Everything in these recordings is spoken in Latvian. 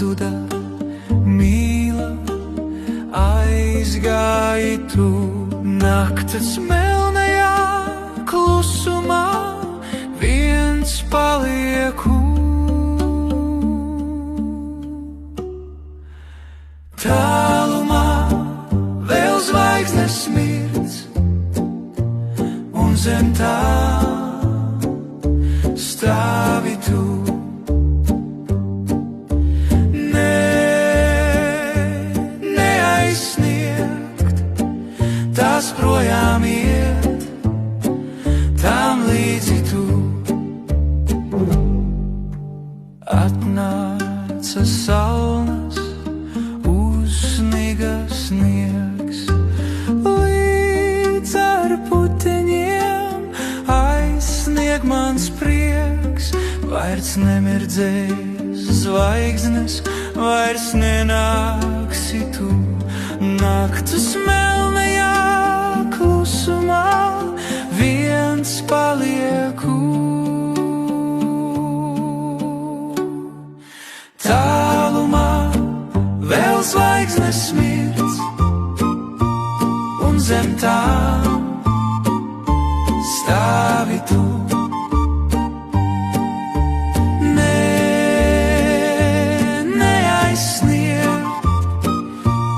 pazuda mīla, aizgāji tu naktas melnajā klusumā, viens palieku. Tālumā vēl zvaigznes smirdz, un zem tā stāvi tu. Neaizsniegt, tās projām iet, tām līdzi tu. Atnāca salnas, uzsniga sniegs, līdz ar puteņiem aizsnieg mans prieks. Vairs nemirdzēs zvaigznes, vairs nenāksi tu. Naktas melnajā klusumā viens palieku. Tālumā vēl zvaigznes smirdz, un zem tām stāvi tu.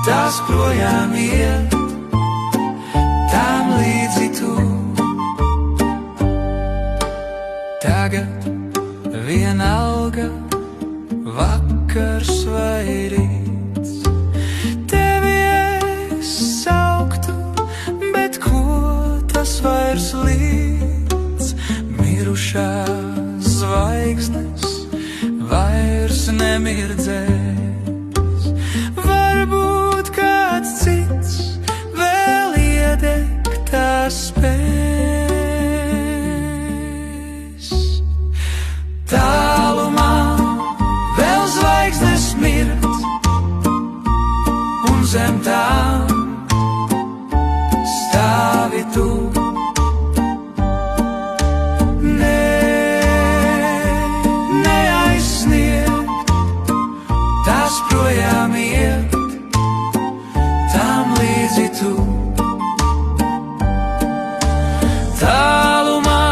Tās projām iet, tām līdzi tu. Tagad vienalga, vakars vai rīts, tevi es sauktu, bet ko tas vairs līdz. Mirušās zvaigznes vairs nemirdzēs. Varbūt kāds cits vēl iedegt tās spēs. Tālumā vēl zvaigznes smirdz, un zem tām stāvi tu. Neaizsniegt, tās projām iet, tām līdzi tu. Tālumā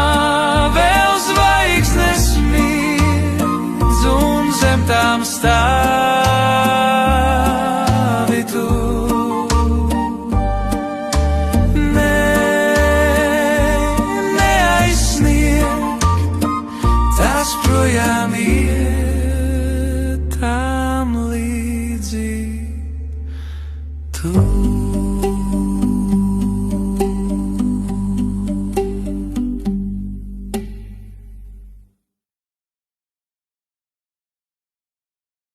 vēl zvaigznes smirdz, un zem tām stāv